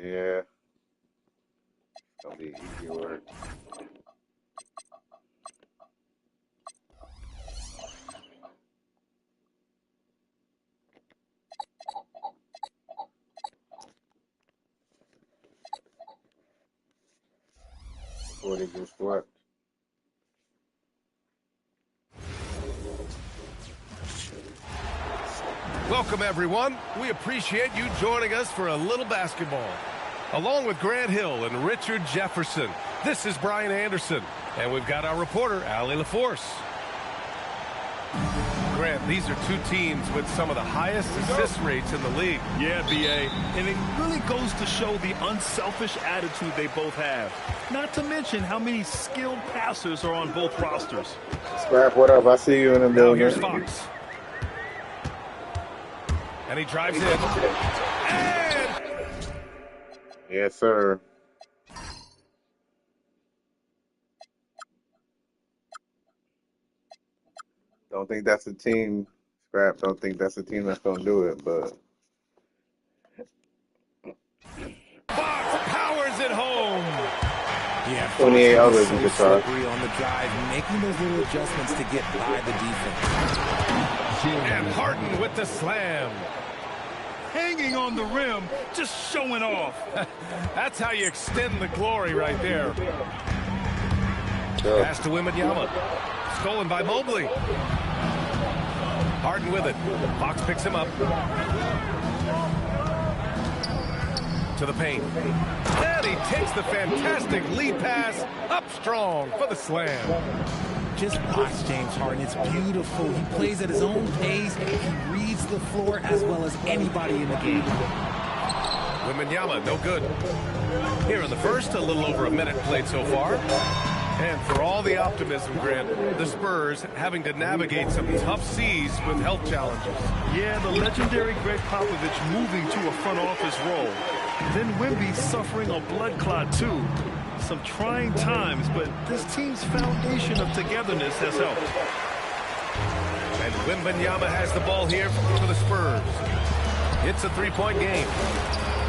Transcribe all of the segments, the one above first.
Yeah. It's gonna be easy work. Before they get swept. Welcome, everyone. We appreciate you joining us for a little basketball. Along with Grant Hill and Richard Jefferson, this is Brian Anderson, and we've got our reporter, Allie LaForce. Grant, these are two teams with some of the highest assist rates in the league. Yeah, BA, and it really goes to show the unselfish attitude they both have. Not to mention how many skilled passers are on both rosters. Scrap, what up? I see you in the Now building. here's Fox. And he drives in. And Yes, sir. Don't think that's a team, Scrap. Don't think that's a team that's going to do it, but. Fox powers it home. Yeah, 28 others in the car. on the drive, making those little adjustments to get by the defense. And Harden with the slam. Hanging on the rim, just showing off. That's how you extend the glory right there. Sure. Pass to Wembanyama. Stolen by Mobley. Harden with it. Fox picks him up. To the paint. And he takes the fantastic lead pass up strong for the slam. Just watch James Harden. It's beautiful. He plays at his own pace. He reads the floor as well as anybody in the game. Wembanyama, no good. Here in the first, a little over a minute played so far. And for all the optimism, Grant, the Spurs having to navigate some tough seas with health challenges. Yeah, the legendary Greg Popovich moving to a front office role. Then Wemby suffering a blood clot, too. Some trying times, but this team's foundation of togetherness has helped. And Wembanyama has the ball here for the Spurs. It's a three-point game.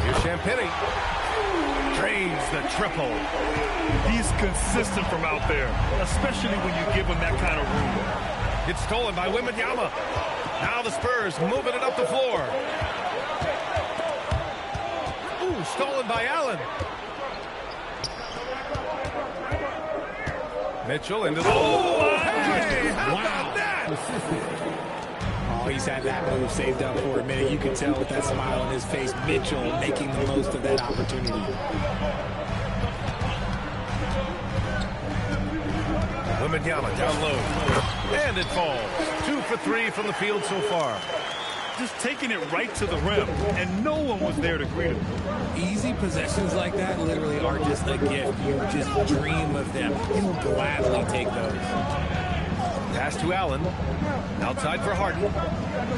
Here's Champagnie. Drains the triple. He's consistent from out there, especially when you give him that kind of room. It's stolen by Wembanyama. Now the Spurs moving it up the floor. Ooh, stolen by Allen. Mitchell into the... Oh, hey, how about that? Oh, he's had that move saved up for a minute. You can tell with that smile on his face, Mitchell making the most of that opportunity. Wembanyama down low. And it falls. 2 for 3 from the field so far. Just taking it right to the rim, and no one was there to greet him. Easy possessions like that literally are just a gift. You just dream of them. He'll gladly take those. Pass to Allen. Outside for Harden.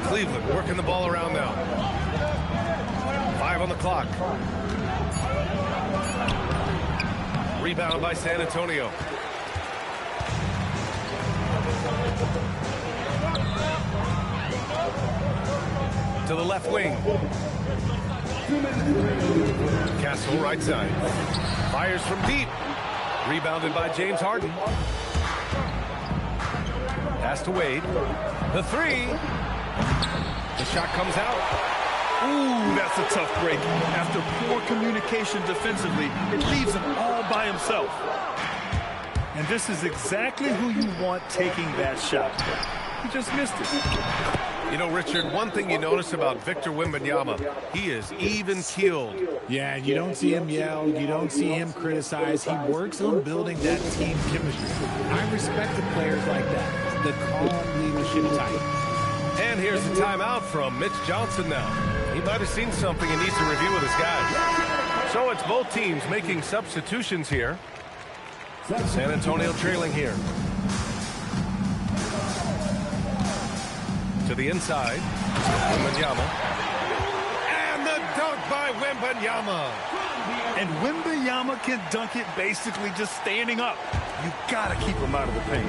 Cleveland working the ball around now. 5 on the clock. Rebound by San Antonio. To the left wing. Castle right side. Fires from deep. Rebounded by James Harden. Pass to Wade. The three. The shot comes out. Ooh, that's a tough break. After poor communication defensively, it leaves him all by himself. And this is exactly who you want taking that shot. He just missed it. You know, Richard, one thing you notice about Victor Wembanyama, he is even-keeled. Yeah, you don't see him yell. You don't see him criticize. He works on building that team chemistry. I respect the players like that, the calm leadership type. And here's the timeout from Mitch Johnson now. He might have seen something and needs to review with his guys. So it's both teams making substitutions here. San Antonio trailing here. To the inside. Wembanyama. And the dunk by Wembanyama. And Wembanyama can dunk it basically just standing up. You got to keep him out of the paint.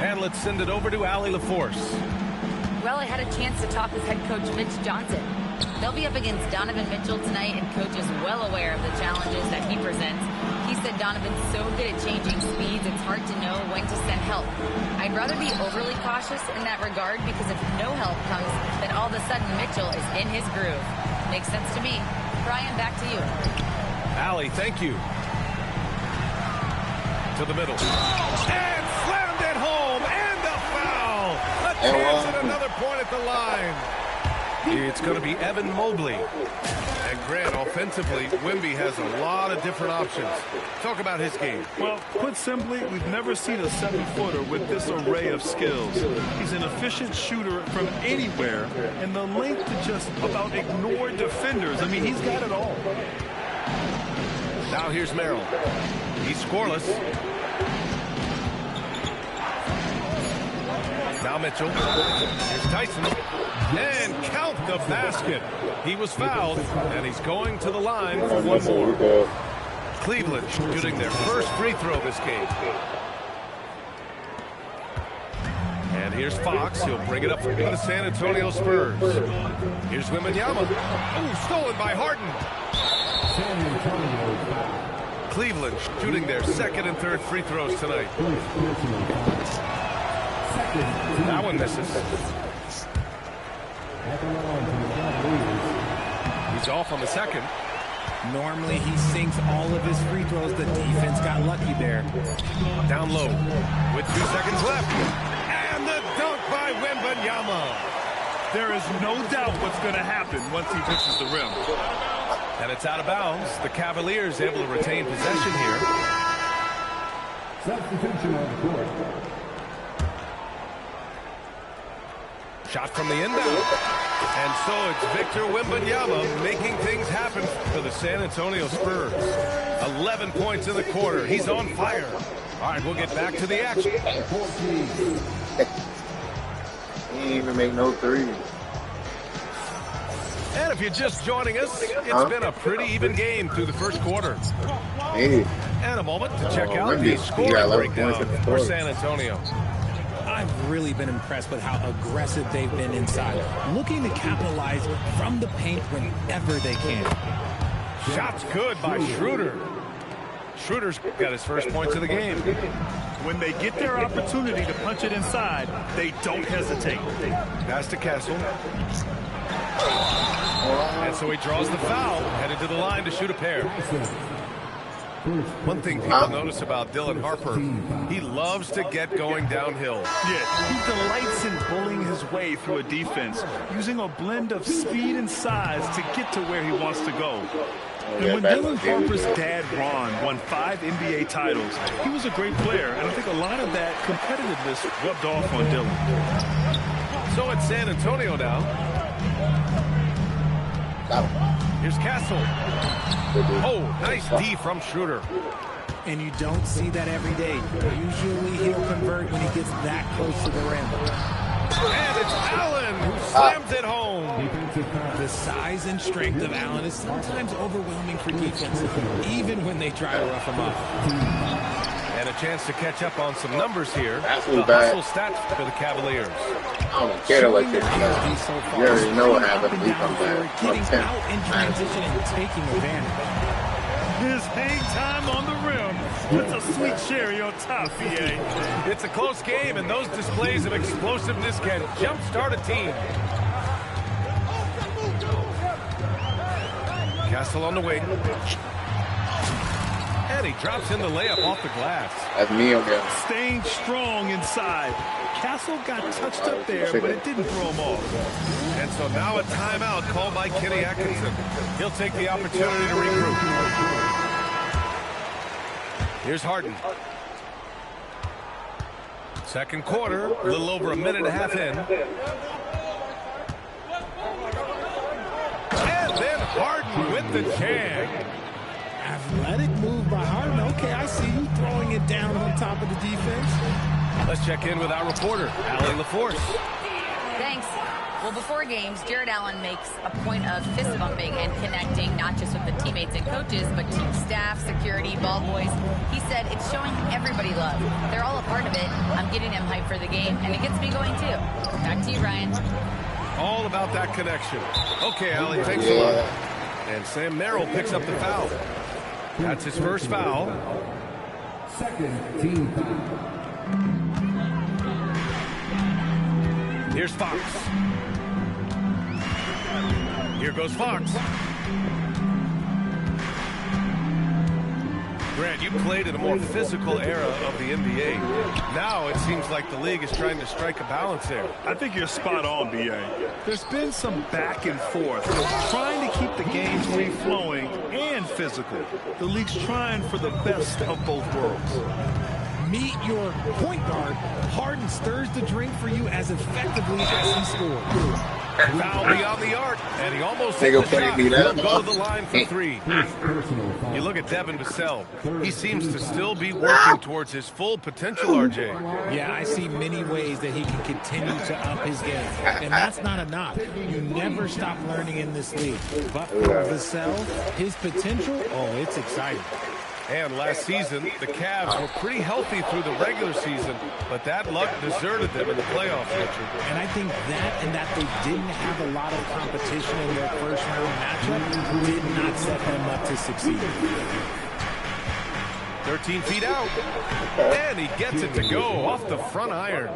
And let's send it over to Allie LaForce. Well, I had a chance to talk with head coach Mitch Johnson. They'll be up against Donovan Mitchell tonight, and Coach is well challenges that he presents. He said Donovan's so good at changing speeds, it's hard to know when to send help. I'd rather be overly cautious in that regard because if no help comes, then all of a sudden Mitchell is in his groove. Makes sense to me. Brian, back to you. Allie, thank you. To the middle. And slammed it home. And a foul. A chance at another point at the line. It's going to be Evan Mobley. And Grant, offensively, Wemby has a lot of different options. Talk about his game. Well, put simply, we've never seen a 7-footer with this array of skills. He's an efficient shooter from anywhere, and the length to just about ignore defenders. I mean, he's got it all. Now here's Merrill. He's scoreless. Now Mitchell. Here's Tyson. And count the basket. He was fouled, and he's going to the line for one more. Cleveland shooting their first free throw this game. And here's Fox. He'll bring it up for the San Antonio Spurs. Here's Wembanyama. Oh, stolen by Harden. Cleveland shooting their second and third free throws tonight. That one misses. He's off on the second. Normally he sinks all of his free throws. The defense got lucky there. Down low with 2 seconds left. And the dunk by Wembanyama. There is no doubt what's going to happen once he touches the rim. And it's out of bounds. The Cavaliers able to retain possession here. Substitution on the court. Shot from the inbound. And so it's Victor Wembanyama making things happen for the San Antonio Spurs. 11 points in the quarter. He's on fire. All right, we'll get back to the action. He didn't even make no threes. And if you're just joining us, it's been a pretty even game through the first quarter. Hey. And a moment to check out the scoring breakdown for San Antonio. I've really been impressed with how aggressive they've been inside, looking to capitalize from the paint whenever they can. Shots good by Schroeder. Schroeder's got his first points of the game. When they get their opportunity to punch it inside, they don't hesitate. Pass to Castle. And so he draws the foul, headed to the line to shoot a pair. One thing people notice about Dylan Harper, he loves to get going downhill. Yeah, he delights in bullying his way through a defense, using a blend of speed and size to get to where he wants to go. And when Dylan Harper's dad, Ron, won 5 NBA titles, he was a great player, and I think a lot of that competitiveness rubbed off on Dylan. So it's San Antonio now. Here's Castle. Oh, nice D from Schroeder. And you don't see that every day. Usually he'll convert when he gets that close to the rim. And it's Allen who slams it home. The size and strength of Allen is sometimes overwhelming for defenses, even when they try to rough him up. And a chance to catch up on some numbers here. Absolutely the bad. hustle stats for the Cavaliers. I don't care like this. You already know what happened. He comes back. Getting out in transition and taking advantage. His hang time on the rim. That's a sweet cherry on top, BA. It's a close game, and those displays of explosiveness can jumpstart a team. Castle on the wing. And he drops in the layup off the glass. That's me on there. Staying strong inside. Castle got touched up there, but it didn't throw him off. And so now a timeout called by Kenny Atkinson. He'll take the opportunity to regroup. Here's Harden. Second quarter, a little over a minute and a half in. And then Harden with the jam. Athletic move by Harden. Okay, I see you throwing it down on top of the defense. Let's check in with our reporter, Allie LaForce. Thanks. Well, before games, Jared Allen makes a point of fist bumping and connecting, not just with the teammates and coaches, but team staff, security, ball boys. He said it's showing everybody love. They're all a part of it. I'm getting them hyped for the game, and it gets me going too. Back to you, Ryan. All about that connection. Okay, Allie, thanks a lot. And Sam Merrill picks up the foul. That's his first foul. Second team foul. Here's Fox. Here goes Fox. Grant, you played in a more physical era of the NBA. Now it seems like the league is trying to strike a balance there. I think you're spot on, BA. There's been some back and forth, trying to keep the game free-flowing and physical. The league's trying for the best of both worlds. Meet your point guard. Harden stirs the drink for you as effectively as he scores. Foul beyond the arc, and he almost hit the shot. He'll go to the line for three. You look at Devin Vassell. He seems to still be working towards his full potential, RJ. Yeah, I see many ways that he can continue to up his game. And that's not a knock. You never stop learning in this league. But for Vassell, his potential, oh, it's exciting. And last season, the Cavs were pretty healthy through the regular season, but that luck deserted them in the playoffs, Richard. And I think that and that they didn't have a lot of competition in their first-round matchup did not set them up to succeed. 13 feet out, and he gets it to go off the front iron.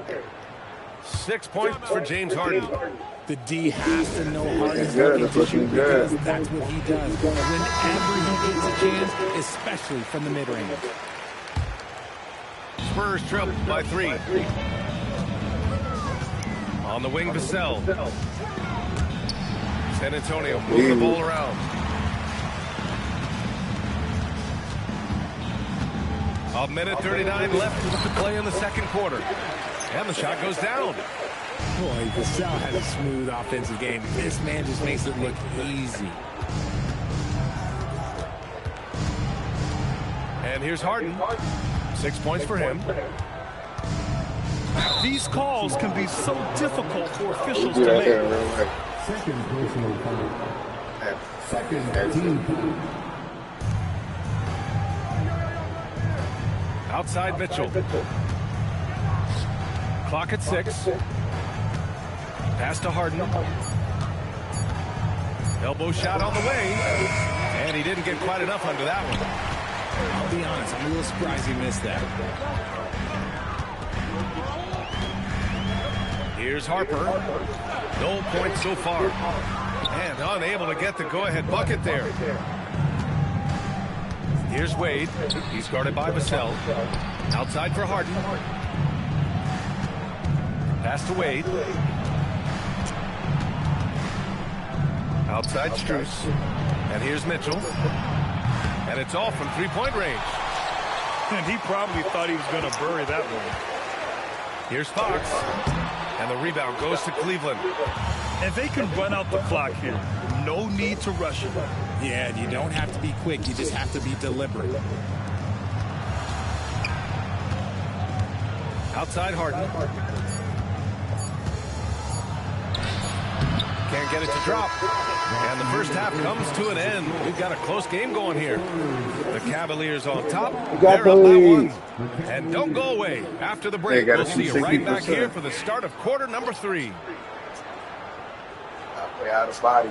6 points for James Harden. The D has to know Harden's looking to shoot because that's what he does. Whenever he gets a chance, especially from the mid-range. Spurs trail by 3. On the wing, Vassell. San Antonio moving the ball around. A minute 39 left to play in the second quarter. And the shot goes down. Boy, Vassell has a smooth offensive game. This man just makes it look easy. And here's Harden. 6 points for him. These calls can be so difficult for officials to make. Second personal foul. Second team foul. Outside Mitchell. Clock at 6. Pass to Harden. Elbow shot on the way. And he didn't get quite enough under that one. I'll be honest, I'm a little surprised he missed that. Here's Harper. No points so far. And unable to get the go-ahead bucket there. Here's Wade. He's guarded by Vassell. Outside for Harden. Pass to Wade. Outside Strus. And here's Mitchell. And it's all from three-point range. And he probably thought he was going to bury that one. Here's Fox. And the rebound goes to Cleveland. And they can run out the clock here. No need to rush it. Yeah, and you don't have to be quick. You just have to be deliberate. Outside Harden. Can't get it to drop. And the first half comes to an end. We've got a close game going here. The Cavaliers on top. They're up by 1. And don't go away. After the break, we'll see you right back here for the start of quarter number 3. Way out of body.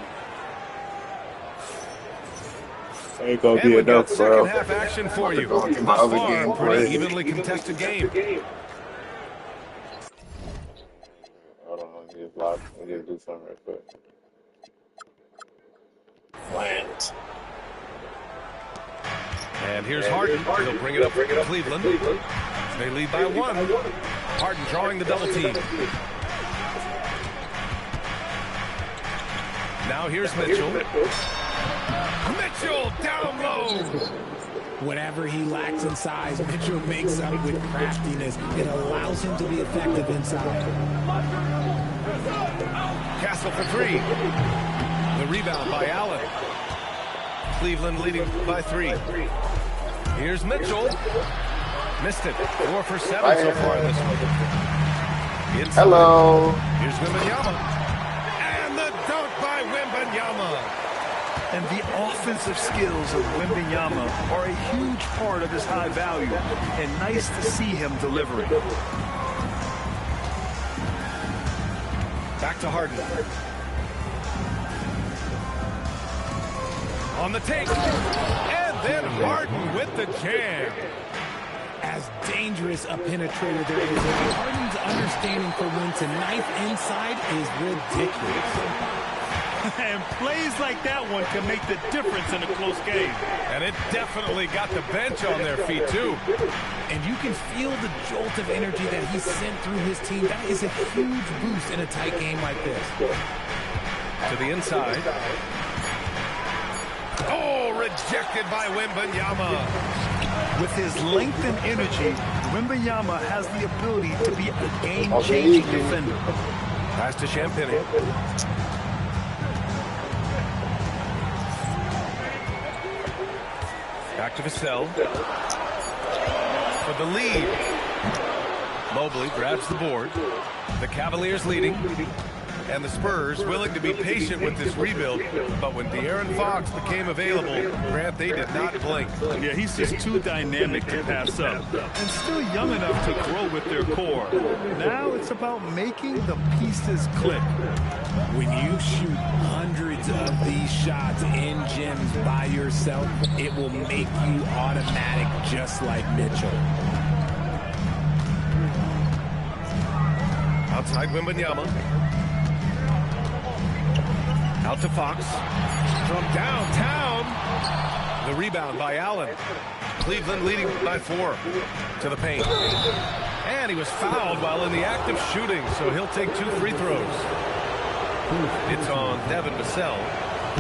Ain't gonna be And we've got enough, bro. second half action for you. Going to Thus my other far, game pretty play. evenly contested game. Hold on, let me just block. Let me just do something real quick. Plant. And here's Harden. He'll bring it up for Cleveland. They lead by 1. Harden drawing the double team. Now here's Mitchell. Mitchell down low. Whatever he lacks in size, Mitchell makes up with craftiness. It allows him to be effective inside. Castle for 3. The rebound by Allen. Cleveland leading by 3. Here's Mitchell. Missed it. 4 for 7 so far in this one. Inside. Hello. Here's Wembanyama. And the dunk by Wembanyama. And the offensive skills of Wembanyama are a huge part of his high value. And nice to see him delivering. Back to Harden. On the take. And And then Harden with the jam. As dangerous a penetrator there is, Harden's understanding for when to knife inside is ridiculous. And plays like that one can make the difference in a close game. And it definitely got the bench on their feet, too. And you can feel the jolt of energy that he sent through his team. That is a huge boost in a tight game like this. To the inside. Oh, rejected by Wembanyama. With his length and energy, Wembanyama has the ability to be a game-changing defender. Pass to Champagny. Back to Vassell. For the lead. Mobley grabs the board. The Cavaliers leading. And the Spurs willing to be patient with this rebuild. But when De'Aaron Fox became available, Grant, they did not blink. Yeah, he's just too dynamic to pass up. And still young enough to grow with their core. Now it's about making the pieces click. When you shoot hundreds of these shots in gyms by yourself, it will make you automatic just like Mitchell. Outside Wembanyama. Out to Fox. From downtown. The rebound by Allen. Cleveland leading by 4. To the paint. And he was fouled while in the act of shooting, so he'll take 2 free throws. It's on Devin Vassell.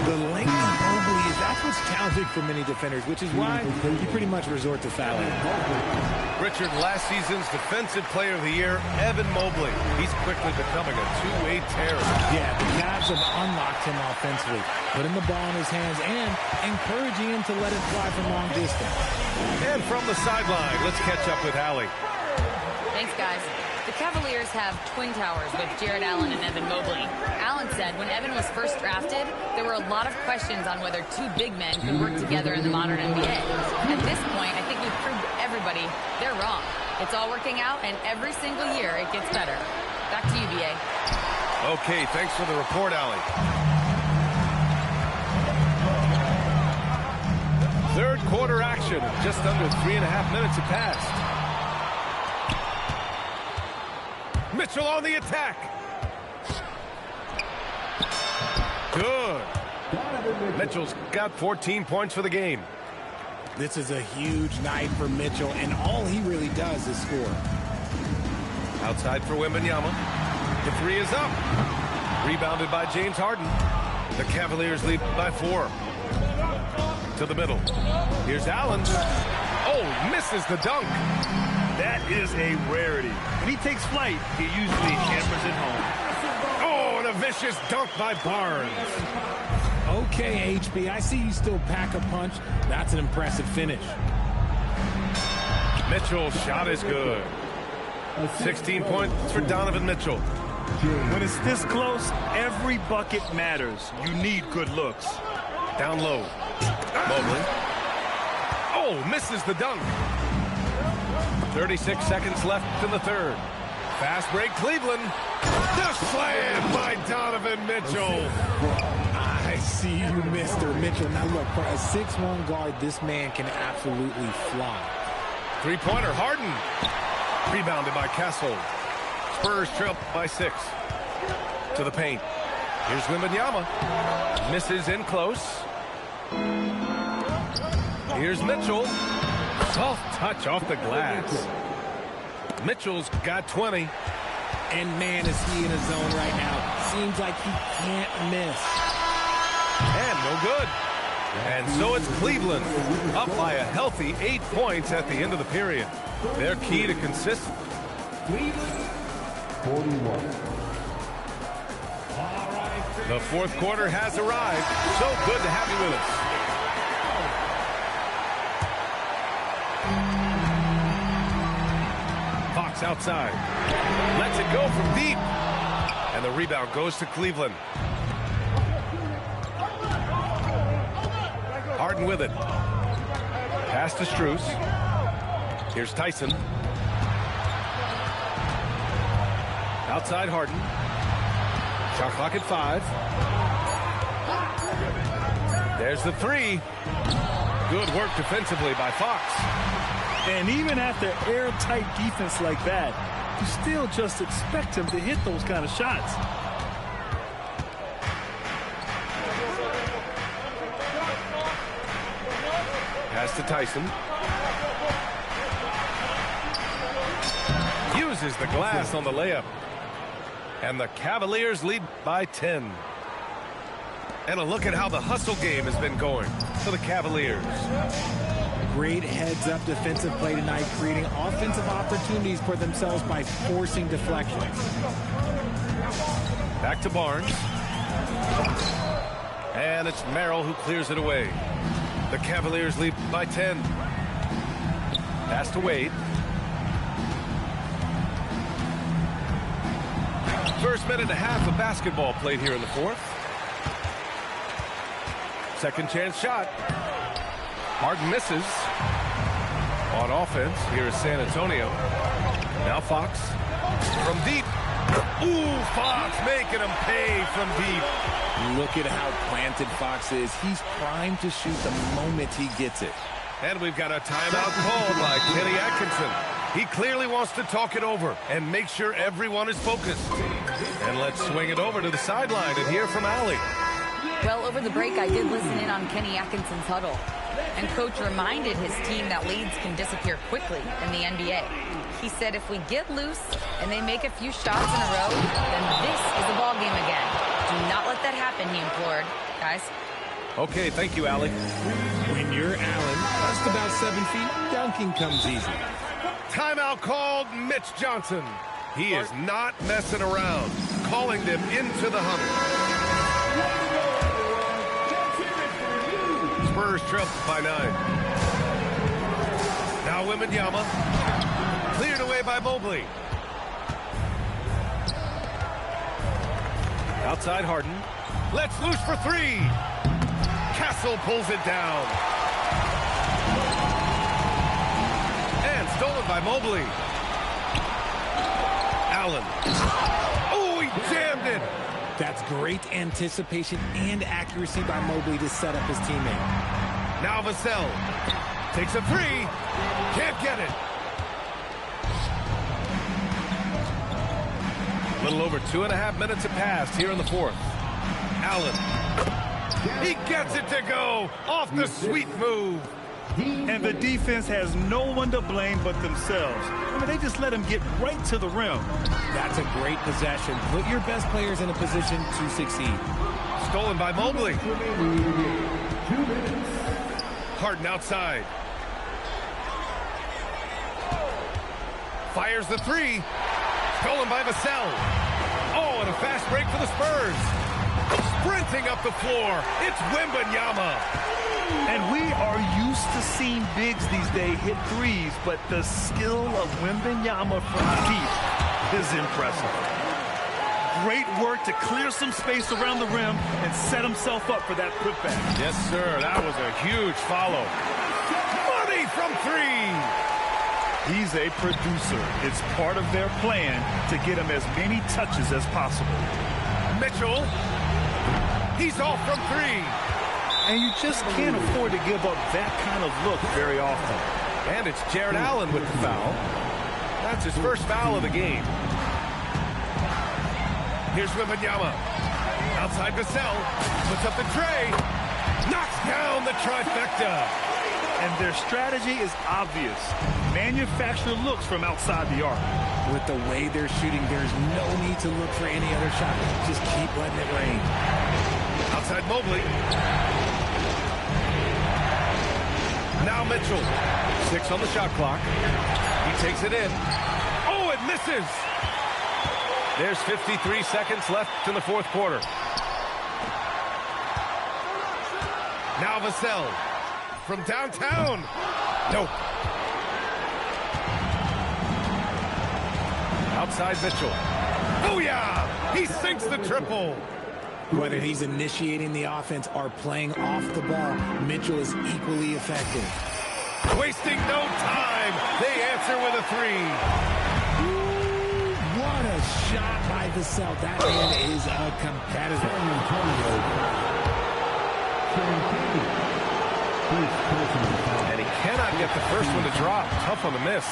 The length of Mobley, that's what's challenging for many defenders, which is why you pretty much resort to fouling. Richard, last season's Defensive Player of the Year, Evan Mobley. He's quickly becoming a two-way terror. Yeah, the Cavs have unlocked him offensively, putting the ball in his hands and encouraging him to let it fly from long distance. And from the sideline, let's catch up with Allie. Thanks, guys. The Cavaliers have twin towers with Jared Allen and Evan Mobley. Allen said when Evan was first drafted, there were a lot of questions on whether 2 big men could work together in the modern NBA. At this point, I think we've proved to everybody they're wrong. It's all working out, and every single year it gets better. Back to you, BA. Okay, thanks for the report, Allie. Third quarter action. Just under 3.5 minutes have passed. Mitchell on the attack. Good. Mitchell's got 14 points for the game. This is a huge night for Mitchell, and all he really does is score. Outside for Wembanyama. The 3 is up. Rebounded by James Harden. The Cavaliers lead by 4. To the middle. Here's Allen. Oh, misses the dunk. That is a rarity. When he takes flight, he usually hammers it home. Oh, and a vicious dunk by Barnes. Okay, HB, I see you still pack a punch. That's an impressive finish. Mitchell's shot is good. 16 points for Donovan Mitchell. When it's this close, every bucket matters. You need good looks. Down low. Mobley. Oh, misses the dunk. 36 seconds left in the third. Fast break, Cleveland. The slam by Donovan Mitchell. I see you, Mr. Mitchell. Now look, for a 6'1" guard, this man can absolutely fly. Three-pointer, Harden. Rebounded by Castle. Spurs trail by 6. To the paint. Here's Wembanyama. Misses in close. Here's Mitchell. Soft touch off the glass. Mitchell's got 20. And man, is he in a zone right now. Seems like he can't miss. And no good. And so it's Cleveland, up by a healthy 8 points at the end of the period. Their key to consistency. Cleveland, 41. The fourth quarter has arrived. So good to have you with us. Fox outside. Lets it go from deep. And the rebound goes to Cleveland. Harden with it. Pass to Strus. Here's Tyson. Outside Harden. Shot clock at 5. There's the 3. Good work defensively by Fox. And even after airtight defense like that, you still just expect him to hit those kind of shots. Pass to Tyson. Uses the glass on the layup. And the Cavaliers lead by 10. And a look at how the hustle game has been going for the Cavaliers. Great heads-up defensive play tonight, creating offensive opportunities for themselves by forcing deflections. Back to Barnes. And it's Merrill who clears it away. The Cavaliers lead by 10. Pass to Wade. First minute and a half of basketball played here in the fourth. Second chance shot. Harden misses. On offense, here is San Antonio. Now Fox from deep. Ooh, Fox making him pay from deep. Look at how planted Fox is. He's primed to shoot the moment he gets it. And we've got a timeout called by Kenny Atkinson. He clearly wants to talk it over and make sure everyone is focused. And let's swing it over to the sideline and hear from Allie. Well, over the break, I did listen in on Kenny Atkinson's huddle. And Coach reminded his team that leads can disappear quickly in the NBA. He said if we get loose and they make a few shots in a row, then this is the ball game again. Do not let that happen, he implored. Guys. Okay, thank you, Allie. When you're Allen, just about 7 feet, dunking comes easy. Timeout called Mitch Johnson. He is not messing around, calling them into the huddle. Spurs trail by 9. Now Wembanyama. Cleared away by Mobley. Outside Harden. Let's loose for 3. Castle pulls it down. And stolen by Mobley. Allen. Oh, he jammed it. That's great anticipation and accuracy by Mobley to set up his teammate. Now Vassell takes a 3. Can't get it. A little over 2.5 minutes have passed here in the fourth. Allen. He gets it to go off the sweet move. And the defense has no one to blame but themselves. I mean, they just let him get right to the rim. That's a great possession. Put your best players in a position to succeed. Stolen by Mobley. Harden outside. Fires the 3. Stolen by Vassell. Oh, and a fast break for the Spurs. Sprinting up the floor, it's Wembanyama. And we are used to seeing bigs these days hit threes, but the skill of Wembanyama from deep is impressive. Great work to clear some space around the rim and set himself up for that putback. Yes, sir. That was a huge follow. Money from 3. He's a producer. It's part of their plan to get him as many touches as possible. Mitchell. He's off from 3. And you just can't afford to give up that kind of look very often. And it's Jared Allen with the foul. That's his first foul of the game. Here's Wembanyama. Outside Vassell. Puts up the tray. Knocks down the trifecta. And their strategy is obvious. Manufacture looks from outside the arc. With the way they're shooting, there's no need to look for any other shot. Just keep letting it rain. Outside Mobley. Now Mitchell. 6 on the shot clock. He takes it in. Oh, it misses. There's 53 seconds left in the fourth quarter. Now Vassell. From downtown. Nope. Outside Mitchell. Booyah! He sinks the triple. Whether he's initiating the offense or playing off the ball, Mitchell is equally effective. Wasting no time. They answer with a 3. Ooh, what a shot by Vassell. That man is a competitor. And he cannot get the first one to drop. Tough on the miss.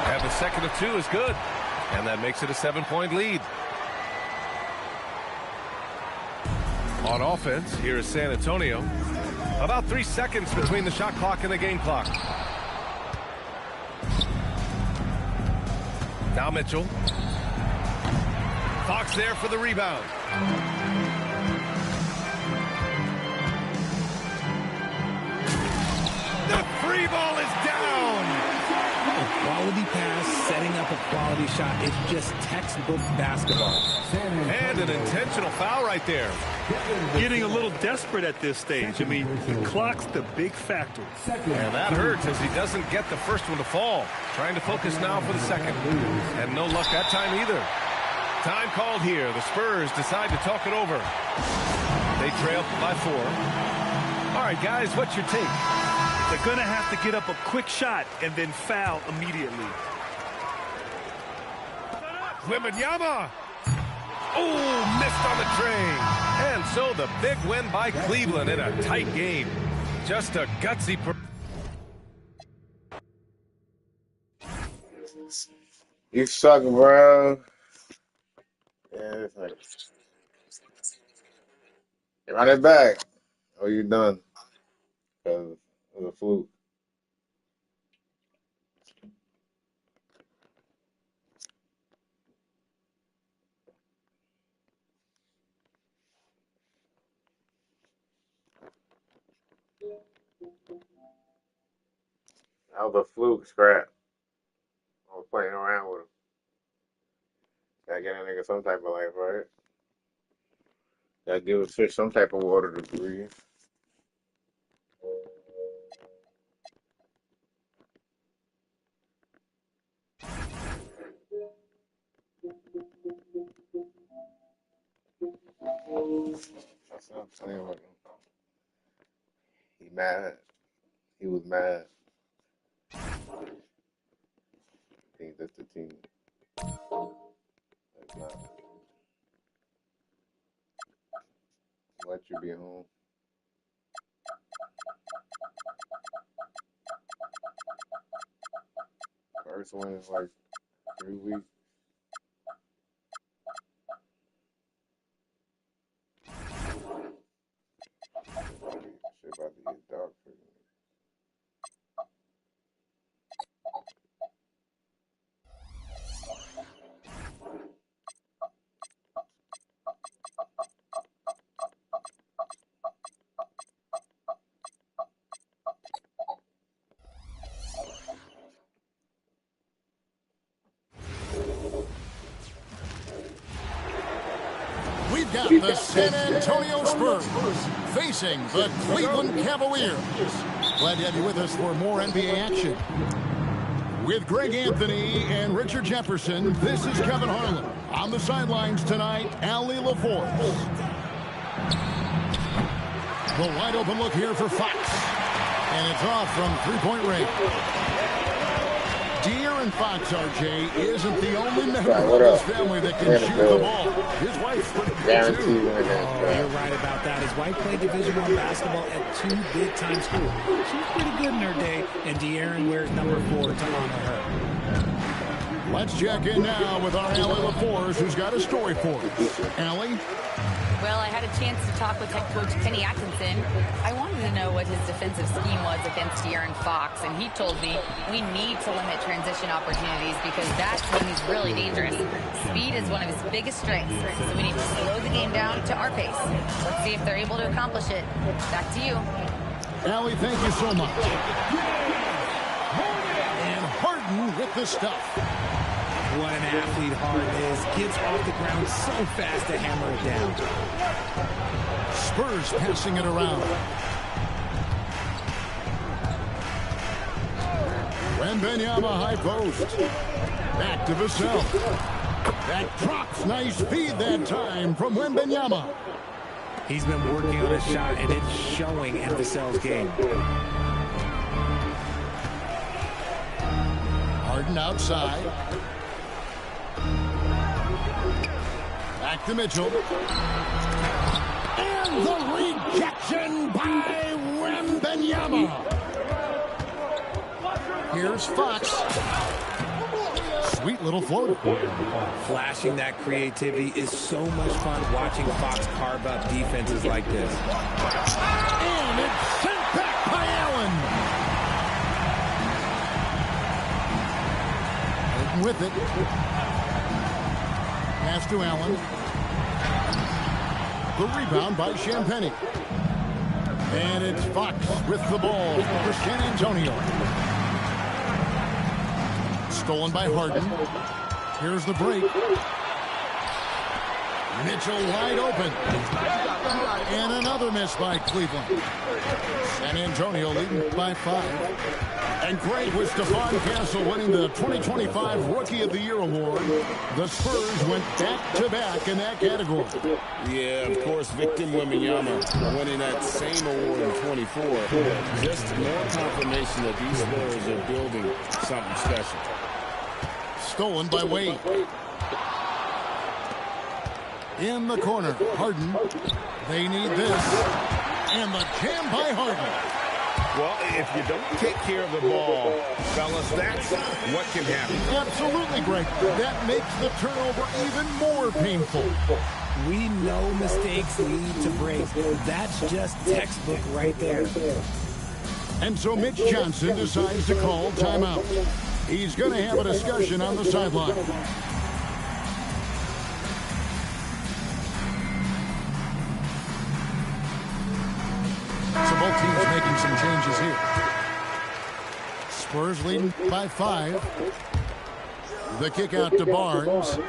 And the second of two is good. And that makes it a 7-point lead. On offense, here is San Antonio. About 3 seconds between the shot clock and the game clock. Now Mitchell. Fox there for the rebound. The free ball is down. A quality pass, setting up a quality shot. It's just textbook basketball. And an intentional foul right there. Getting a little desperate at this stage. I mean, the clock's the big factor. And that hurts as he doesn't get the first one to fall. Trying to focus now for the second. And no luck that time either. Time called here. The Spurs decide to talk it over. They trail by 4. All right, guys, what's your take? They're going to have to get up a quick shot and then foul immediately. Wembanyama. Oh, missed on the train. And so the big win by Cleveland in a tight game. Just a gutsy. You suck, bro. Yeah, it's like, run it back. Oh, you done? Because of the fluke. That was a fluke, Scrap. I was playing around with him. Gotta get a nigga some type of life, right? Gotta give a fish some type of water to breathe. That's what I'm saying with him. He mad. He was mad. I think that's the team. That's not. Let you be home. First one is like 3 weeks. Shit about to get dark for me. We've got the San Antonio Spurs facing the Cleveland Cavaliers. Glad to have you with us for more NBA action. With Greg Anthony and Richard Jefferson, this is Kevin Harlan. On the sidelines tonight, Allie LaForce. The wide open look here for Fox. And it's off from three-point range. De'Aaron Fox, RJ, isn't the only member of his family that can shoot the ball. His wife's pretty good, too. You're right about that. His wife played Division I basketball at 2 big-time schools. She was pretty good in her day, and De'Aaron wears number 4 to honor her. Let's check in now with our Allie LaForce, who's got a story for us. Allie? Well, I had a chance to talk with head coach Kenny Atkinson. I wanted to know what his defensive scheme was against De'Aaron Fox, and he told me we need to limit transition opportunities because that's when he's really dangerous. Speed is one of his biggest strengths, so we need to slow the game down to our pace. Let's see if they're able to accomplish it. Back to you. Allie, thank you so much. And Harden with the stuff. What an athlete Harden is. Gets off the ground so fast to hammer it down. Spurs passing it around. Wembanyama high post. Back to Vassell. That drops. Nice feed that time from Wembanyama. He's been working on his shot, and it's showing in Vassell's game. Harden outside. Back to Mitchell. And the rejection by Wembanyama. Here's Fox. Sweet little floater. Flashing that creativity is so much fun watching Fox carve up defenses like this. And it's sent back by Allen. With it. Pass to Allen. The rebound by Champagnie. And it's Fox with the ball for San Antonio. Stolen by Harden. Here's the break. Mitchell wide open. And another miss by Cleveland. San Antonio leading by 5. And great with Stephon Castle winning the 2025 Rookie of the Year award. The Spurs went back-to-back in that category. Yeah, of course, Victor Wembanyama winning that same award in 24. Just more confirmation that these Spurs are building something special. Stolen by Wade. In the corner, Harden. They need this. And the jam by Harden. Well, if you don't take care of the ball, fellas, that's what can happen. Absolutely, Greg. That makes the turnover even more painful. We know mistakes lead to breaks. That's just textbook right there. And so Mitch Johnson decides to call timeout. He's going to have a discussion on the sideline. So both teams making some changes here. Spurs leading by 5. The kick out to Barnes.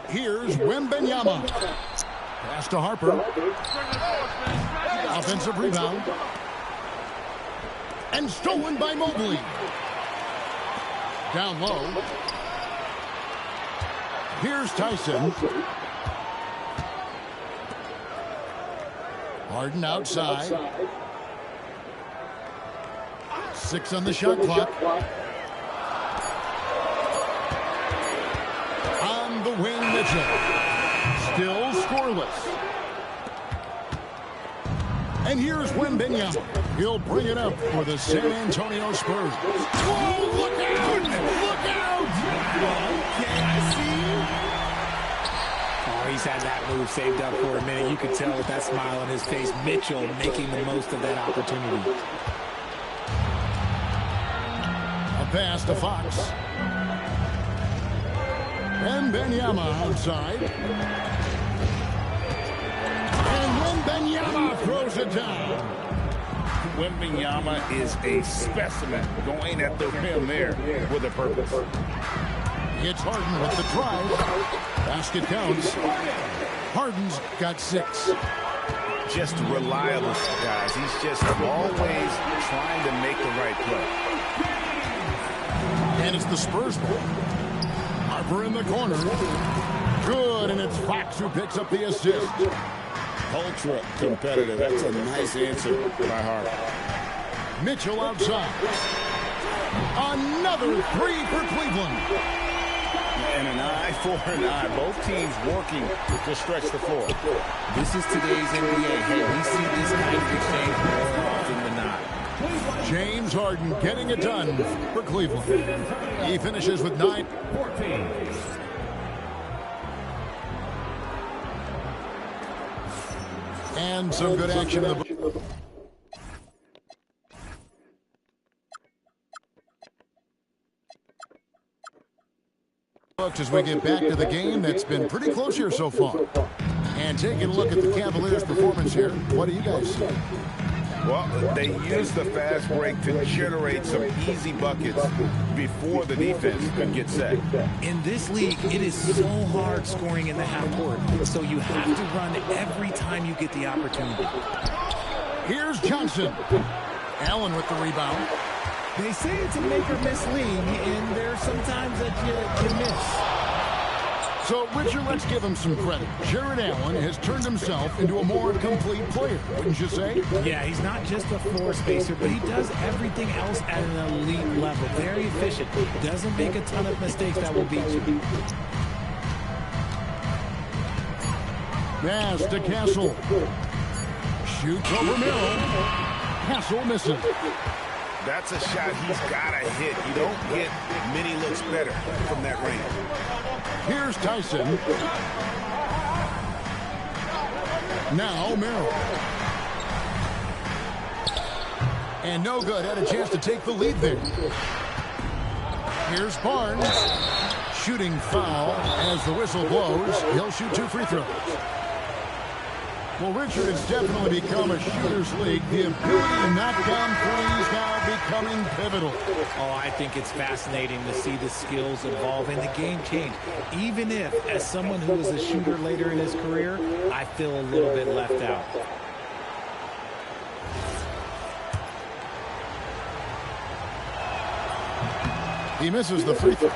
Here's Wembanyama. Pass to Harper. Offensive rebound. And stolen by Mobley. Down low. Here's Tyson. Harden outside. 6 on the shot clock. On the wing, Mitchell. Still scoreless. And here's Wembanyama. He'll bring it up for the San Antonio Spurs. Whoa, look out! Look out! Okay, I see you. Oh, he's had that move saved up for a minute. You could tell with that smile on his face. Mitchell making the most of that opportunity. A pass to Fox. Wembanyama outside. And Wembanyama throws it down. Wembanyama is a specimen going at the rim there with a purpose. It's Harden with the drive. Basket counts. Harden's got 6. Just reliable, guys. He's just always trying to make the right play. And it's the Spurs ball. Harper in the corner. Good, and it's Fox who picks up the assist. Ultra competitive. That's a nice answer by Harper. Mitchell outside. Another 3 for Cleveland. And an eye for an eye. Both teams working to stretch the floor. This is today's NBA. Hey, we see this kind of exchange more often than not. James Harden getting it done for Cleveland. He finishes with 9. And some good action in the book. As we get back to the game that's been pretty close here so far. And taking a look at the Cavaliers' performance here, what do you guys see? Well, they use the fast break to generate some easy buckets before the defense could get set. In this league, it is so hard scoring in the half court, so you have to run every time you get the opportunity. Here's Johnson. Allen with the rebound. They say it's a make-or-miss league, and there's sometimes that you miss. So, Richard, let's give him some credit. Jared Allen has turned himself into a more complete player, wouldn't you say? Yeah, he's not just a floor spacer, but he does everything else at an elite level. Very efficient. Doesn't make a ton of mistakes that will beat you. Pass to Castle. Shoots over middle. Castle misses. That's a shot he's got to hit. You don't get many looks better from that range. Here's Tyson. Now Merrill. And no good. Had a chance to take the lead there. Here's Barnes. Shooting foul as the whistle blows. He'll shoot 2 free throws. Well, Richard, it's definitely become a shooter's league. The ability to knock down threes now becoming pivotal. Oh, I think it's fascinating to see the skills evolve and the game change. Even if, as someone who was a shooter later in his career, I feel a little bit left out. He misses the free throw.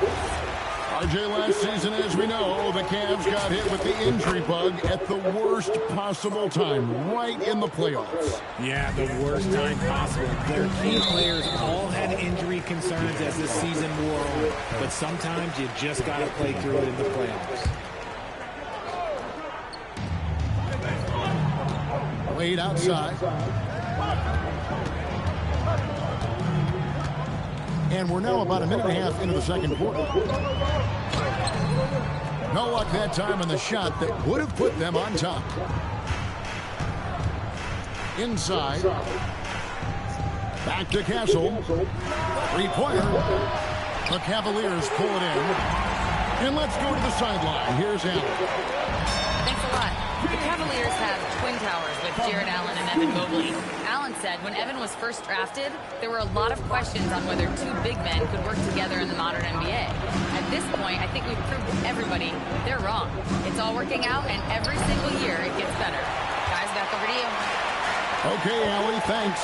RJ, last season, as we know, the Cavs got hit with the injury bug at the worst possible time, right in the playoffs. Yeah, the worst time possible. Their key players all had injury concerns as the season wore on, but sometimes you just got to play through it in the playoffs. Wade outside. And we're now about a minute and a half into the second quarter. No luck that time on the shot that would have put them on top. Inside. Back to Castle. Three-pointer. The Cavaliers pull it in. And let's go to the sideline. Here's Allen. Thanks a lot. The Cavaliers have twin towers with Jared Allen and Evan Mobley. Allen said when Evan was first drafted, there were a lot of questions on whether 2 big men could work together in the modern NBA. At this point, I think we've proved to everybody they're wrong. It's all working out, and every single year it gets better. Guys, back over to you. Okay, Allie, thanks.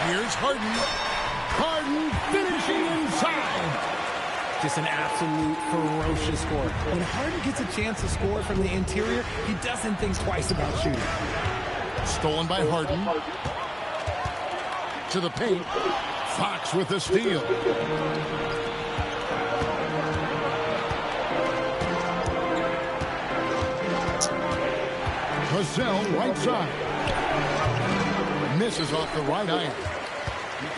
Here's Harden. Harden finishing inside. Just an absolute ferocious score. When Harden gets a chance to score from the interior, he doesn't think twice about shooting. Stolen by Harden. To the paint. Fox with the steal. Vassell, right side. Misses off the right iron.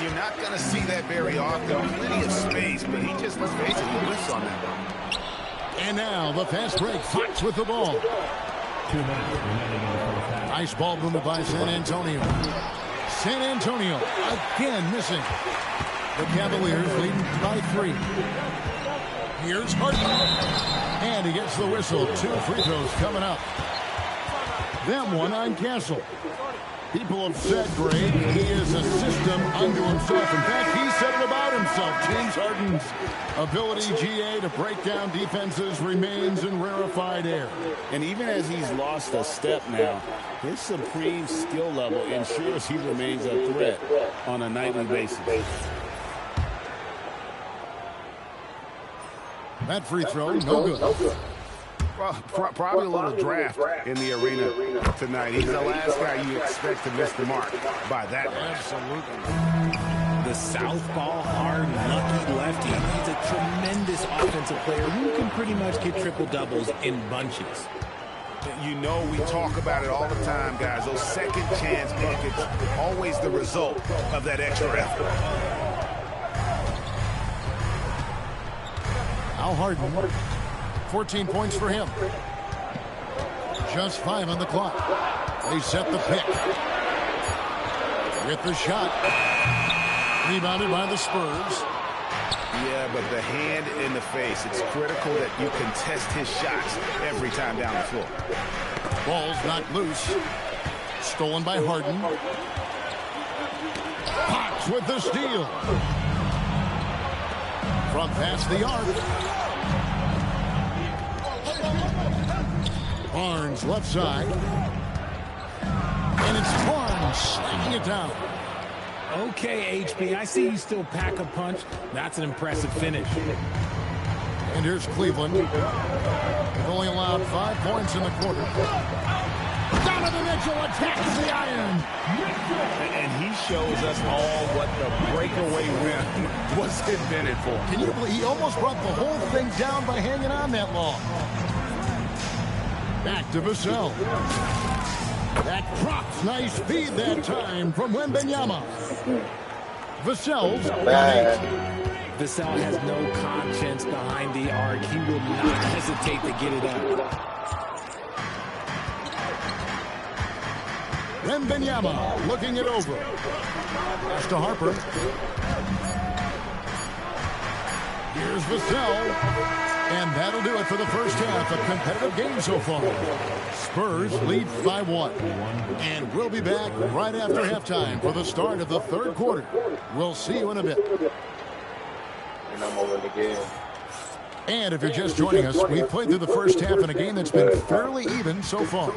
You're not going to see that very often. Plenty of space, but he just, let's face it, he whiffs on that one. And now the fast break. Fox with the ball. 2 minutes remaining in the first half. Nice ball movement by San Antonio. San Antonio again missing. The Cavaliers leading by 3. Here's Harden. And he gets the whistle. 2 free throws coming up. Them one on Castle. People have said, Greg, he is a system unto himself. In fact, he said it about himself. James Harden's ability, GA, to break down defenses remains in rarefied air. And even as he's lost a step now, his supreme skill level ensures he remains a threat on a nightly basis. That free throw, no good. Well, probably a little draft in the arena tonight. He's the last guy you expect to miss the mark by that much. Absolutely. The southpaw, hard, lucky lefty. He's a tremendous offensive player who can pretty much get triple-doubles in bunches. You know, we talk about it all the time, guys. Those second chance buckets, always the result of that extra effort. Al Harden. 14 points for him. Just 5 on the clock. They set the pick. With the shot. Rebounded by the Spurs. Yeah, but the hand in the face. It's critical that you contest his shots every time down the floor. Ball's knocked loose. Stolen by Harden. Fox with the steal. From past the arc. Barnes left side. And it's Barnes slamming it down. Okay, HB, I see you still pack a punch. That's an impressive finish. And here's Cleveland. They've only allowed 5 points in the quarter. Donovan Mitchell attacks the iron. And he shows us all what the breakaway rim was invented for. Can you believe he almost brought the whole thing down by hanging on that long? Back to Vassell. That drops. Nice feed that time from Wembanyama. Vassell's on 8. Vassell has no conscience behind the arc. He will not hesitate to get it up. Wembanyama looking it over. Pass to Harper. Here's Vassell. And that'll do it for the first half. A competitive game so far. Spurs lead by 1. And we'll be back right after halftime for the start of the third quarter. We'll see you in a bit. And I'm over the game. And if you're just joining us, we've played through the first half in a game that's been fairly even so far.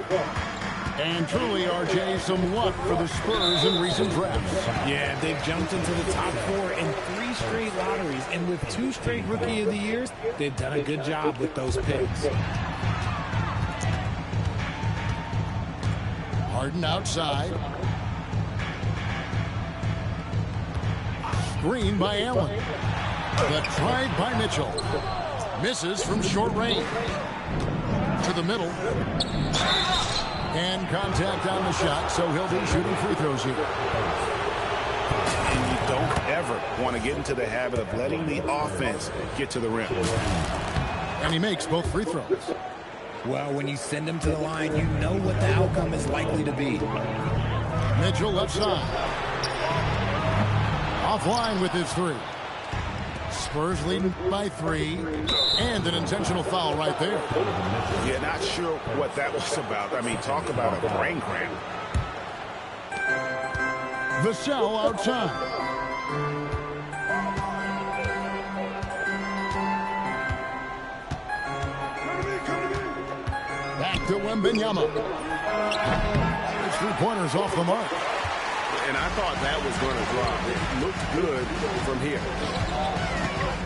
And truly, RJ, some luck for the Spurs in recent drafts. Yeah, they've jumped into the top 4 in 3 straight lotteries. And with 2 straight Rookie of the Years, they've done a good job with those picks. Harden outside. Screen by Allen. The drive by Mitchell. Misses from short range. To the middle. And contact on the shot, so he'll be shooting free throws here. And you don't ever want to get into the habit of letting the offense get to the rim. And he makes both free throws. Well, when you send him to the line, you know what the outcome is likely to be. Mitchell left side. Offline with his 3. Spurs leading by 3. And an intentional foul right there. Yeah, not sure what that was about. I mean, talk about a brain cramp. Vassell outside. Back to Wembanyama. His 3-pointers off the mark. And I thought that was going to drop. It looked good from here.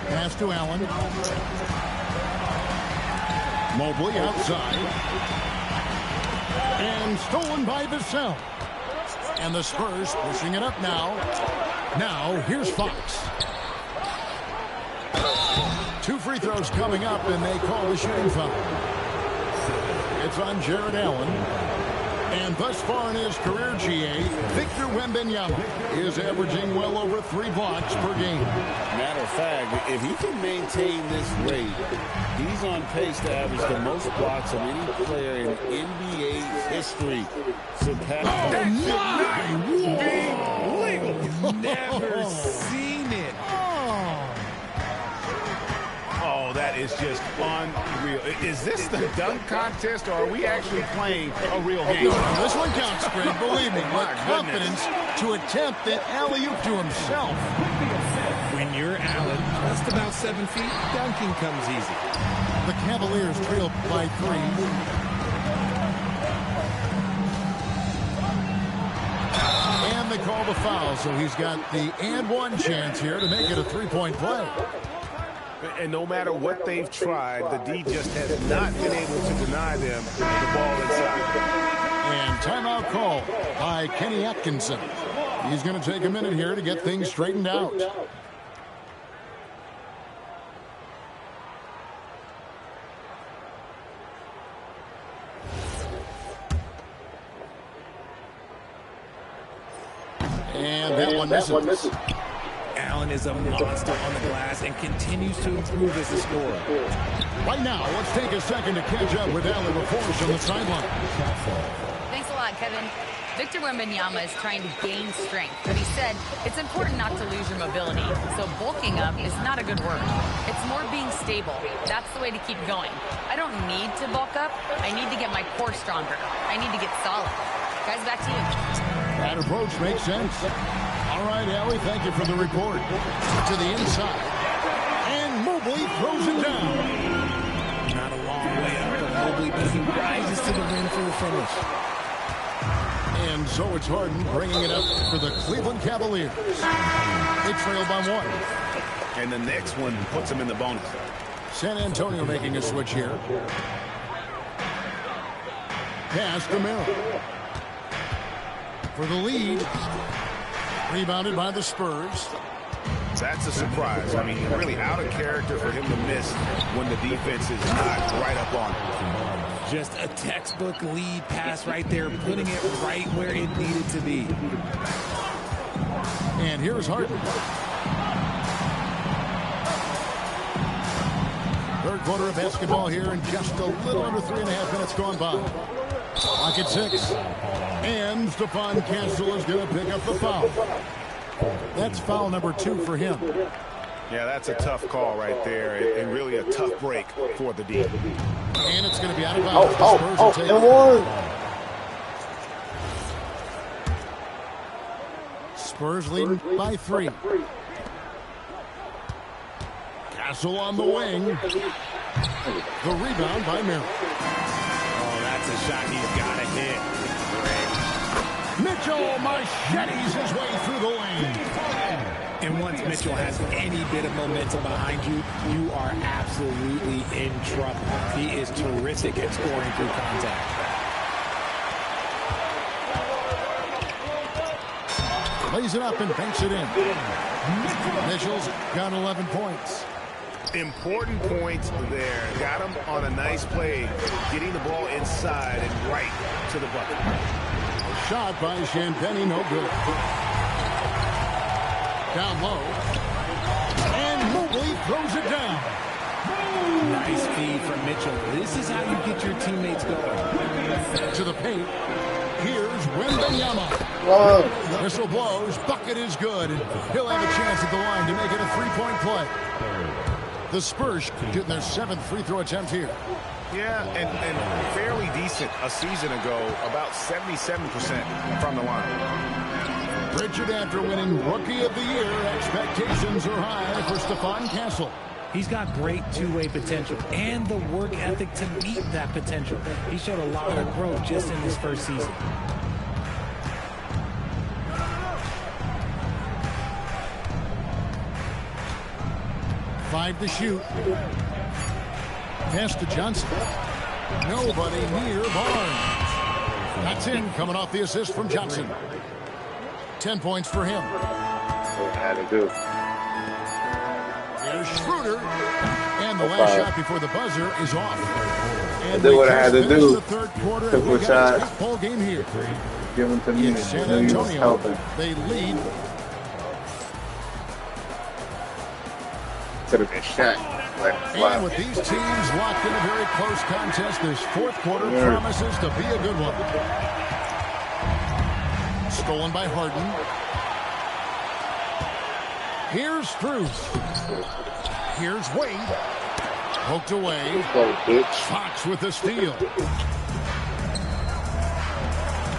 Pass to Allen. Mobley outside. And stolen by Vassell. And the Spurs pushing it up now. Now, here's Fox. 2 free throws coming up, and they call the shooting foul. It's on Jared Allen. And thus far in his career, GA, Victor Wembanyama is averaging well over 3 blocks per game. Matter of fact, if he can maintain this rate, he's on pace to average the most blocks of any player in NBA history. Never seen it. Oh, that is just unreal. Is this the dunk contest, or are we actually playing a real game? No, this one counts, Fred. Believe me, with confidence to attempt that alley-oop to himself. When you're Allen, just about 7 feet, dunking comes easy. The Cavaliers trail by 3. And they call the foul, so he's got the and-one chance here to make it a 3-point play. And no matter what they've tried, the D just has not been able to deny them the ball inside. And timeout call by Kenny Atkinson. He's going to take a minute here to get things straightened out. And that one misses. Allen is a monster on the glass and continues to improve as a scorer. Right now, let's take a second to catch up with Allen before on the sideline. Thanks a lot, Kevin. Victor Wembanyama is trying to gain strength, but he said it's important not to lose your mobility, so bulking up is not a good word. It's more being stable. That's the way to keep going. I don't need to bulk up. I need to get my core stronger. I need to get solid. Guys, back to you. That approach makes sense. All right, Allie, thank you for the report. To the inside. And Mobley throws it down. Not a long way up for Mobley, but he rises to the rim for the finish. And so it's Harden bringing it up for the Cleveland Cavaliers. They trail by 1. And the next one puts them in the bonus. San Antonio making a switch here. Pass to Merrill. For the lead. Rebounded by the Spurs. That's a surprise. I mean, really out of character for him to miss when the defense is not right up on him. Just a textbook lead pass right there, putting it right where it needed to be. And here's Harden. Third quarter of basketball here, and just a little under 3.5 minutes gone by. Clock at 6. And Stephon Castle is going to pick up the foul. That's foul number 2 for him. Yeah, that's a tough call right there, and really a tough break for the D. And it's going to be out of bounds. And one. Spurs leading by 3. Castle on the wing. The rebound by Merrill. Oh, that's a shot he's got to hit. Mitchell machetes his way through the lane. And once Mitchell has any bit of momentum behind you, you are absolutely in trouble. He is terrific at scoring through contact. Lays it up and banks it in. Mitchell's got 11 points. Important points there. Got him on a nice play, getting the ball inside and right to the bucket. Shot by Champagny, no good. Down low. And Mobley throws it down. Nice feed from Mitchell. This is how you get your teammates going. To the paint. Here's Wembanyama. Whoa. Whistle blows. Bucket is good. And he'll have a chance at the line to make it a 3-point play. The Spurs getting their 7th free throw attempt here. Yeah, and fairly decent a season ago, about 77% from the line. Bridget, after winning Rookie of the Year, expectations are high for Stephon Castle. He's got great two-way potential and the work ethic to meet that potential. He showed a lot of growth just in his first season. Five to shoot. Pass to Johnson. Nobody near Barnes. That's in, coming off the assist from Johnson. 10 points for him. Had to do. Here's Schroeder. And the last shot before the buzzer is off. And I did what I had to do. The third quarter. Took a shot. Ball game here. Give them to me. In San Antonio, they lead. Could have been shot. And with these teams locked in a very close contest, this fourth quarter promises to be a good one. Stolen by Harden. Here's Strus. Here's Wade. Poked away. Fox with the steal.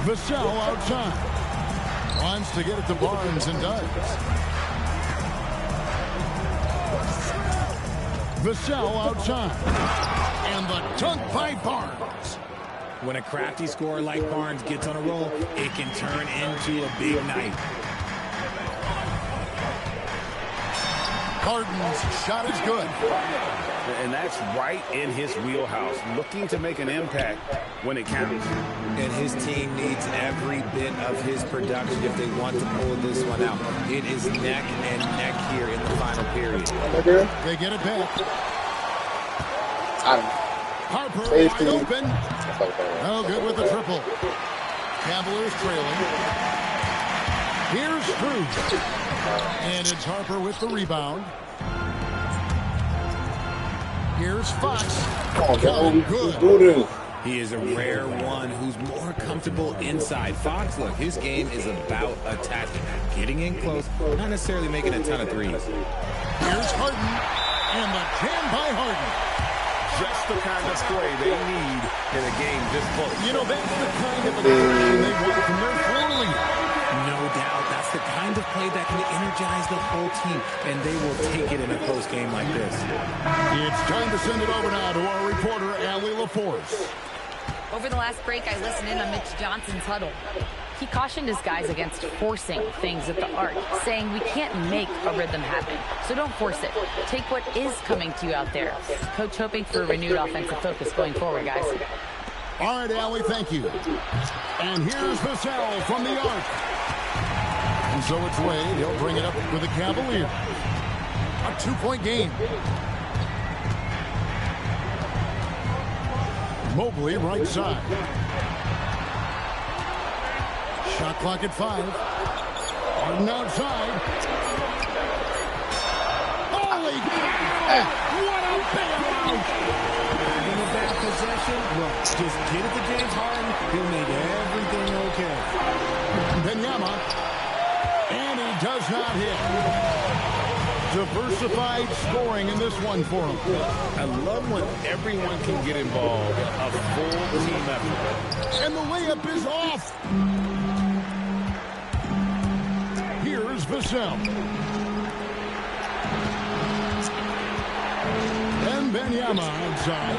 Vassell outside. Wants to get it to Barnes and does. Vassell outside. And the dunk by Barnes. When a crafty scorer like Barnes gets on a roll, it can turn into a big night. Harden's shot is good. And that's right in his wheelhouse, looking to make an impact when it counts. And his team needs every bit of his production if they want to pull this one out. It is neck and neck here in the final period. They get it back. Harper Safety. wide open. No good with the triple. Cavaliers trailing. Here's Strus. And it's Harper with the rebound. Here's Fox. Good. He is a rare one who's more comfortable inside. Fox, look, his game is about attacking, getting in close, not necessarily making a ton of threes. Here's Harden. And the jam by Harden. Just the kind of play they need in a game this close. You know, that's the kind of aggression they want from their floor leader. No doubt. That's the kind of play that can energize the whole team, and they will take it in a close game like this. It's time to send it over now to our reporter, Allie LaForce. Over the last break, I listened in on Mitch Johnson's huddle. He cautioned his guys against forcing things at the arc, saying we can't make a rhythm happen, so don't force it. Take what is coming to you out there. Coach hoping for a renewed offensive focus going forward, guys. All right, Allie, thank you. And here's Vassell from the arc. And so it's Wade. He'll bring it up with the Cavaliers. A 2-point game. Mobley, right side. Shot clock at 5. Harden outside. Holy cow! What a bailout! In a bad possession, well, just get it to James Harden. He'll make everything okay. Benyama. And he does not hit. Diversified scoring in this one for him. I love when everyone can get involved. A full team effort. And the layup is off. Here's Vassell. And Benyama outside.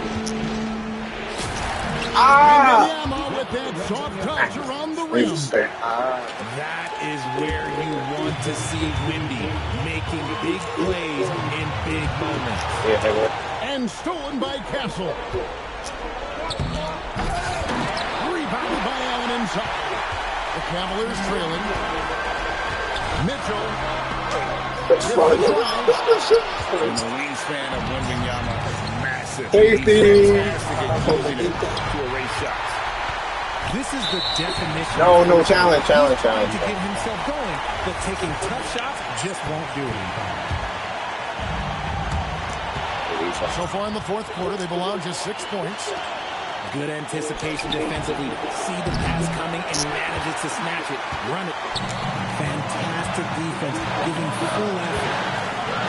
Benyama with that soft touch around the rim. That is where you want to see Wimby making big plays in big moments. And stolen by Castle. Rebounded by Allen inside. The Cavaliers trailing. Mitchell. And the wingspan of Wembanyama is massive. Safety. Fantastic at closing it to erase shots. This is the definition. No, challenge. To get himself going, but taking tough shots just won't do it. So far in the fourth quarter, they've allowed just 6 points. Good anticipation defensively. See the pass coming and manages to snatch it. Run it. Fantastic defense, giving full effort.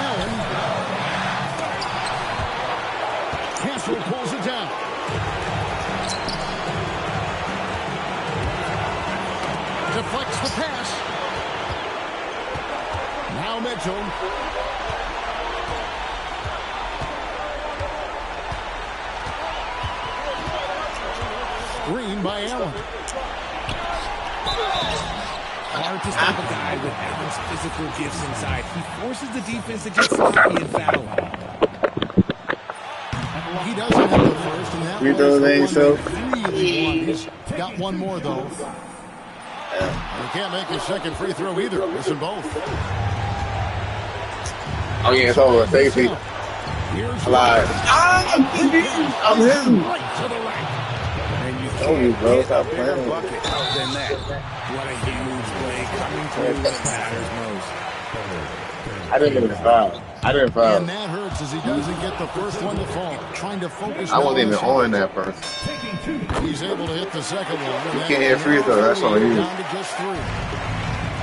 Allen. Castle pulls it down. Deflects the pass. Now Mitchell. Screen by Allen. Hard to stop a guy with Allen's physical gifts inside. He forces the defense to just stop being foul. He doesn't hit the first, and that was the one that really won. He's got one more, though. He can't make his second free throw either. Missing both. Oh, yeah, it's over. Safety. Alive. I'm him. Right to the rack. And you Oh, you bro. Stop bigger playing. bucket than that. What a huge play coming through when it matters most. I didn't even foul. And that hurts as he doesn't get the first one to fall. Trying to focus. I wasn't even on that first. He's able to hit the second one. You can't hit free throw. That's on you. Down to just 3.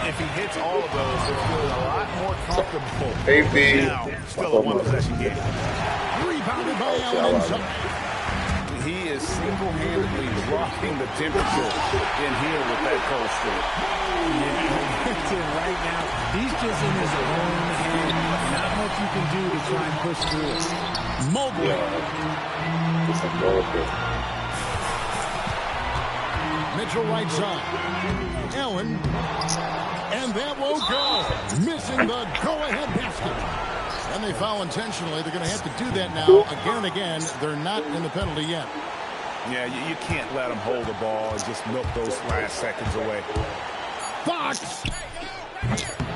If he hits all of those, he'll feel a lot more comfortable. Safety. Now, still a one-possession game. Rebounded by Allen inside. He is single-handedly dropping the temperature in here with that cold streak. Right now, he's just in his own head. Not much you can do to try and push through it. Mobley. Mitchell right side. Allen. And that won't go. Missing the go-ahead basket. And they foul intentionally. They're going to have to do that now again and again. They're not in the penalty yet. Yeah, you can't let him hold the ball and just milk those last seconds away. Fox.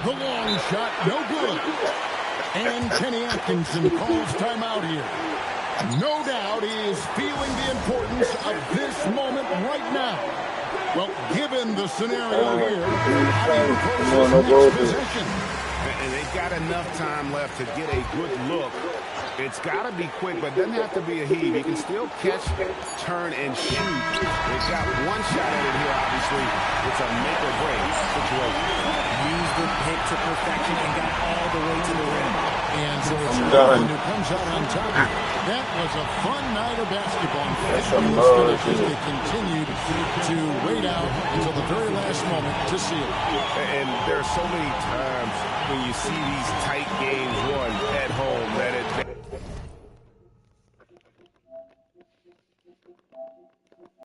The long shot, no good. And Kenny Atkinson calls timeout here. No doubt he is feeling the importance of this moment right now. Well, given the scenario here, how do you approach this next position? And they've got enough time left to get a good look. It's got to be quick, but it doesn't have to be a heave. You can still catch, turn, and shoot. They've got one shot at it here, obviously. It's a make-or-break situation. Used the pick to perfection and got all the way to the rim. And so it's done. who comes out on top. That was a fun night of basketball. That's a Fabulous mug, finish as dude. they continued to wait out until the very last moment to seal it. And there are so many times when you see these tight games